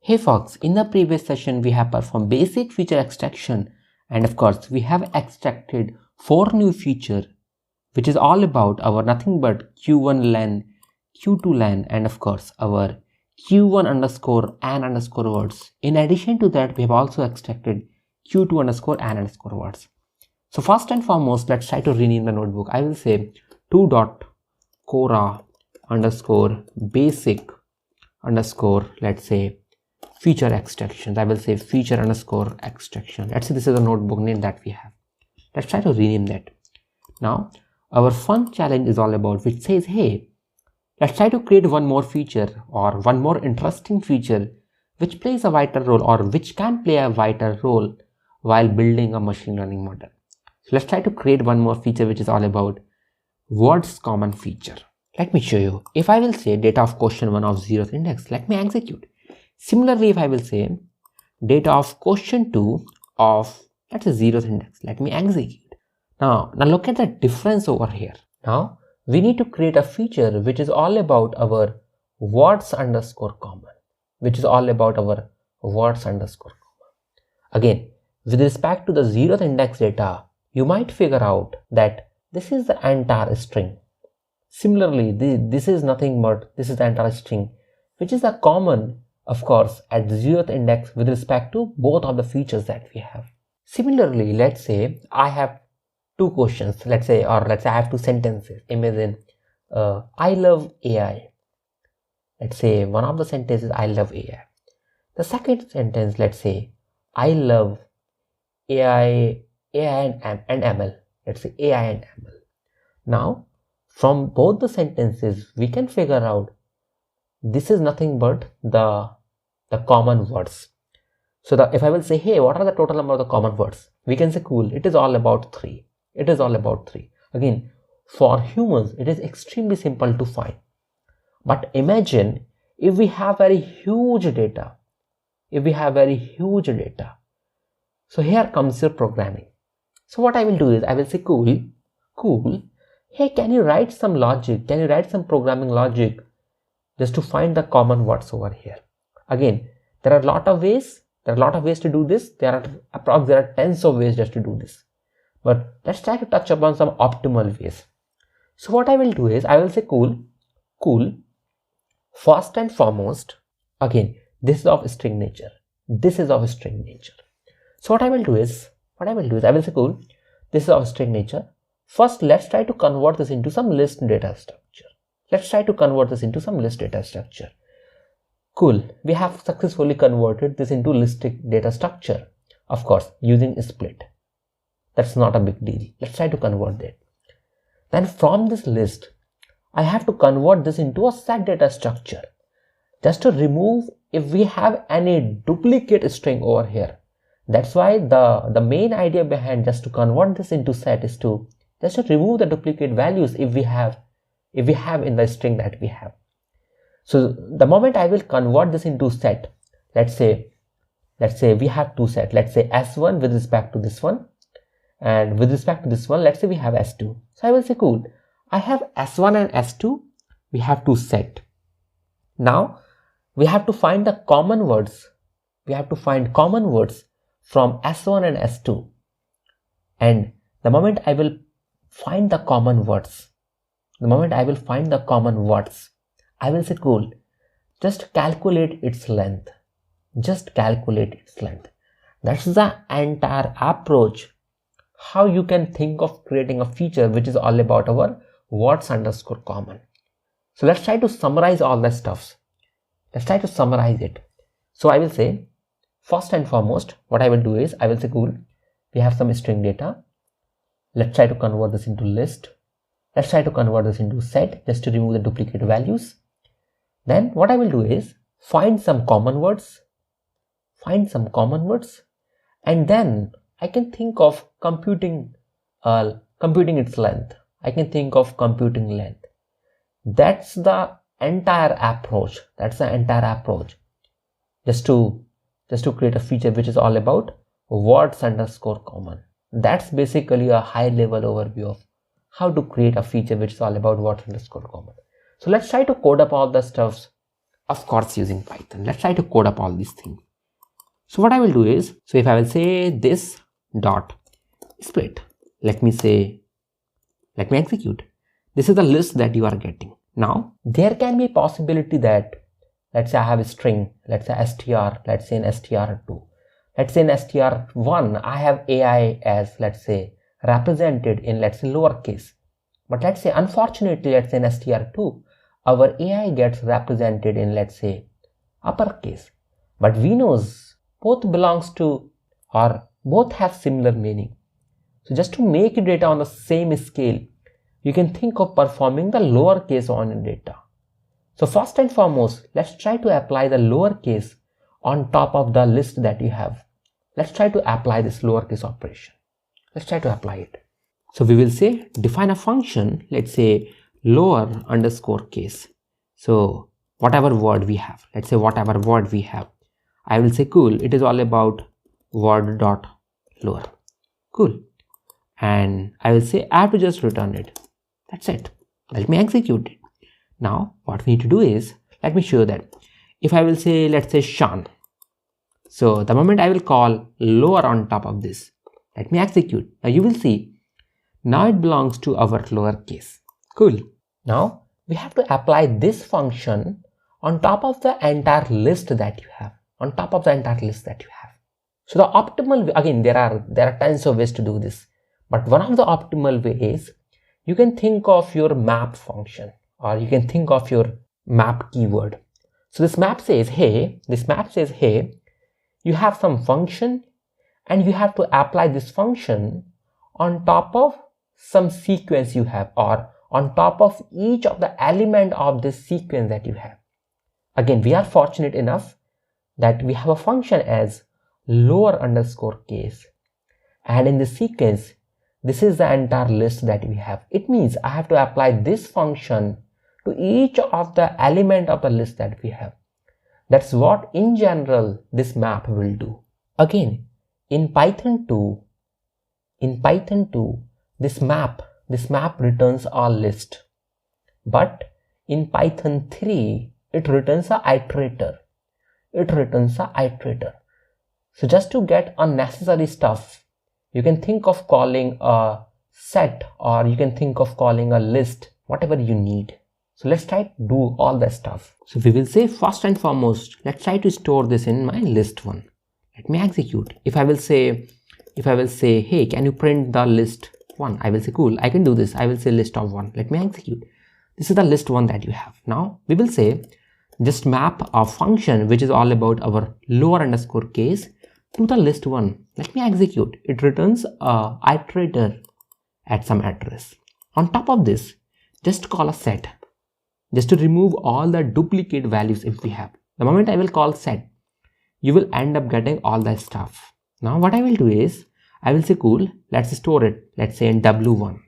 Hey folks, in the previous session we have performed basic feature extraction, and of course we have extracted 4 new features which is all about our nothing but q1 len, q2 len, and of course our q1 underscore and underscore words. In addition to that, we have also extracted q2 underscore and underscore words. So first and foremost, let's try to rename the notebook. I will say 2.Cora underscore basic underscore, let's say, feature extraction. I will say feature underscore extraction. Let's say this is a notebook name that we have. Let's try to rename that. Now our fun challenge is all about, which says, hey, let's try to create one more feature or one more interesting feature which plays a vital role or which can play a vital role while building a machine learning model. So let's try to create one more feature which is all about words common feature. Let me show you. If I will say data of question 1 of 0th index, let me execute. Similarly, if I will say data of question 2 of, let's say, 0th index, let me execute. Now look at the difference over here. Now we need to create a feature which is all about our words underscore common, which is all about our words underscore common. Again, with respect to the 0th index data, you might figure out that this is the entire string. Similarly, this is nothing but this is the entire string, which is a common, of course, at the 0th index with respect to both of the features that we have. Similarly, let's say I have two questions, let's say I have two sentences. Imagine I love AI. Let's say one of the sentences, I love AI. The second sentence, let's say I love AI and ML. Let's say AI and ML. Now from both the sentences we can figure out this is nothing but the common words. So if I will say, hey, what are the total number of the common words, we can say, cool, it is all about 3. It is all about 3. Again, for humans it is extremely simple to find, but imagine if we have very huge data. So here comes your programming. So what I will do is I will say, cool, hey, can you write some logic, can you write some programming logic just to find the common words over here. Again, there are a lot of ways to do this. There are tens of ways just to do this, but let's try to touch upon some optimal ways. So what I will do is I will say, cool, first and foremost, again, this is of string nature. So what I will do is I will say, cool, this is of string nature. First, let's try to convert this into some list data structure. Cool, we have successfully converted this into list data structure, of course, using split. That's not a big deal. Let's try to convert that. Then from this list, I have to convert this into a set data structure, just to remove if we have any duplicate string over here. That's why the main idea behind just to convert this into set is to just to remove the duplicate values if we have in the string that we have. So the moment I will convert this into set, let's say we have two sets. Let's say S1 with respect to this one, and with respect to this one, let's say we have S2. So I will say, cool, I have S1 and S2. We have two set. Now we have to find the common words. From S1 and S2, and the moment I will find the common words, I will say, cool, just calculate its length. That's the entire approach how you can think of creating a feature which is all about our words underscore common. So let's try to summarize all the stuffs. Let's try to summarize it. So I will say, first and foremost, what I will do is I will say, cool, we have some string data. Let's try to convert this into list. Let's try to convert this into set just to remove the duplicate values. Then what I will do is find some common words, and then I can think of computing its length. That's the entire approach. Just to create a feature which is all about words underscore common. That's basically a high level overview of how to create a feature which is all about words underscore common. So let's try to code up all the stuffs Of course, using Python. Let's try to code up all these things. So what I will do is, so if I will say this dot split, let me execute. This is the list that you are getting. Now, there can be a possibility that, let's say I have a string, let's say str, let's say in str2. Let's say in str1, I have AI as, let's say, represented in, let's say, lowercase. But let's say, unfortunately, let's say in str2, our AI gets represented in, let's say, uppercase. But we knows both belongs to, or both have similar meaning. So just to make data on the same scale, you can think of performing the lowercase on data. So first and foremost, let's try to apply the lowercase on top of the list that you have. Let's try to apply this lowercase operation. Let's try to apply it. So we will say define a function, let's say lower underscore case. So whatever word we have, let's say whatever word we have, I will say cool, it is all about word dot lower. Cool. And I will say I have to just return it. That's it. Let me execute it. Now what we need to do is, let me show that. If I will say, let's say Sean. So the moment I will call lower on top of this, let me execute. Now you will see, now it belongs to our lower case. Cool. Now we have to apply this function on top of the entire list that you have. On top of the entire list that you have. So the optimal, again, there are tons of ways to do this. But one of the optimal ways, you can think of your map function, or you can think of your map keyword. So this map says, hey, you have some function and you have to apply this function on top of some sequence you have, or on top of each of the element of this sequence that you have. Again, we are fortunate enough that we have a function as lower underscore case, and in the sequence, this is the entire list that we have. It means I have to apply this function to each of the element of the list that we have. That's what in general this map will do. Again, in Python 2, this map returns a list, but in Python 3 it returns a iterator. So just to get unnecessary stuff, you can think of calling a set, or you can think of calling a list, whatever you need. So let's try to do all that stuff. So we will say first and foremost, let's try to store this in my list one. Let me execute. If I will say, hey, can you print the list one? I will say, cool, I can do this. I will say list of one. Let me execute. This is the list one that you have. Now we will say, just map a function which is all about our lower underscore case to the list one. Let me execute. It returns a iterator at some address. On top of this, just call a set, just to remove all the duplicate values if we have. The moment I will call set, you will end up getting all that stuff. Now what I will do is, I will say cool, let's store it, let's say in W1.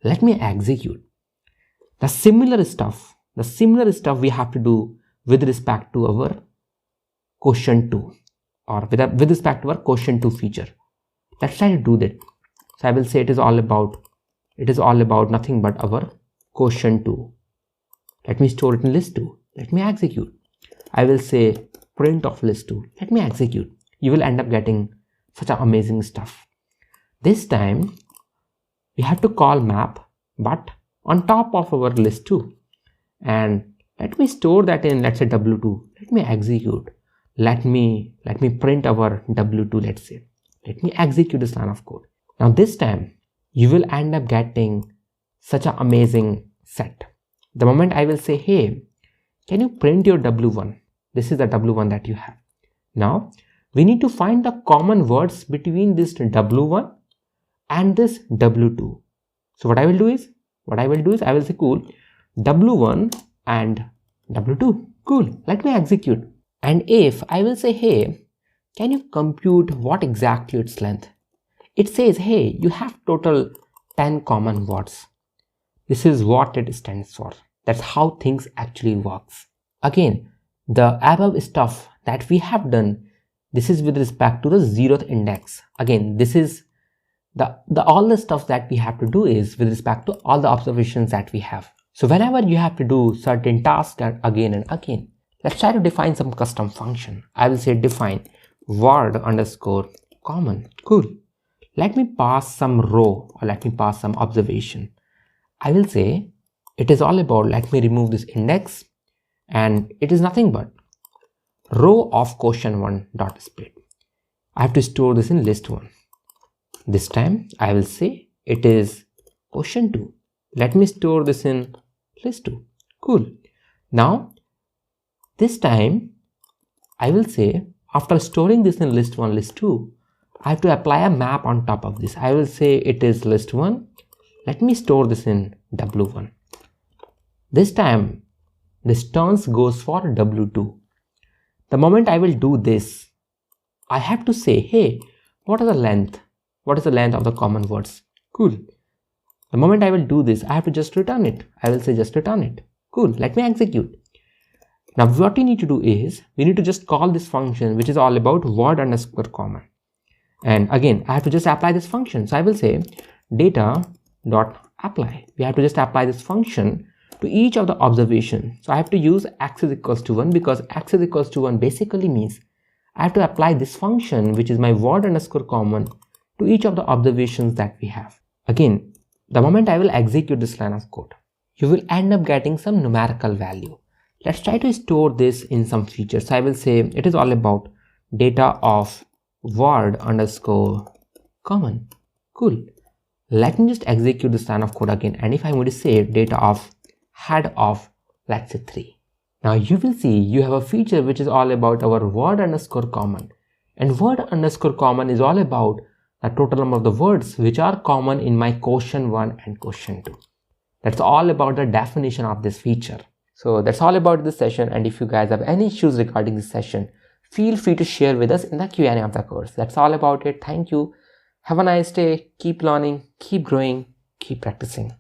Let me execute. The similar stuff we have to do with respect to our quotient 2, or with respect to our quotient 2 feature. Let's try to do that. So I will say it is all about nothing but our quotient 2. Let me store it in list 2. Let me execute. I will say print of list 2. Let me execute. You will end up getting such an amazing stuff. This time we have to call map, but on top of our list 2. And let me store that in, let's say W2. Let me execute. Let me print our W2, let's say. Let me execute this line of code. Now this time you will end up getting such an amazing set. The moment I will say, hey, can you print your W1? This is the W1 that you have. Now we need to find the common words between this W1 and this W2. So what I will do is I will say cool, W1 and W2. Cool. Let me execute. And if I will say, hey, can you compute what exactly its length? It says, hey, you have total 10 common words. This is what it stands for. That's how things actually works. Again, the above stuff that we have done, this is with respect to the 0th index. Again, this is all the stuff that we have to do is with respect to all the observations that we have. So whenever you have to do certain tasks again and again, let's try to define some custom function. I will say define word underscore common. Cool. Let me pass some row or let me pass some observation. I will say it is all about, let me remove this index, and it is nothing but row of question1 dot split. I have to store this in list 1. This time I will say it is question 2. Let me store this in list 2. Cool. Now this time I will say after storing this in list 1, list 2, I have to apply a map on top of this. I will say it is list 1. Let me store this in W1. This time this turns goes for W2. The moment I will do this, I have to say, hey, what is the length? What is the length of the common words? Cool. The moment I will do this, I have to just return it. I will say just return it. Cool. Let me execute. Now what we need to do is, we need to just call this function which is all about word underscore common. And again, I have to just apply this function. So I will say data dot apply. We have to just apply this function to each of the observations. So I have to use x is equals to 1 because x is equals to 1 basically means I have to apply this function which is my word underscore common to each of the observations that we have. Again, the moment I will execute this line of code, you will end up getting some numerical value. Let's try to store this in some features. So I will say it is all about data of word underscore common. Cool. Let me just execute this line of code again, and if I'm going to say data of head of, let's say 3. Now you will see you have a feature which is all about our word underscore common, and word underscore common is all about the total number of the words which are common in my question 1 and question 2. That's all about the definition of this feature. So that's all about this session, and if you guys have any issues regarding this session, feel free to share with us in the Q&A of the course. That's all about it. Thank you. Have a nice day. Keep learning, keep growing, keep practicing.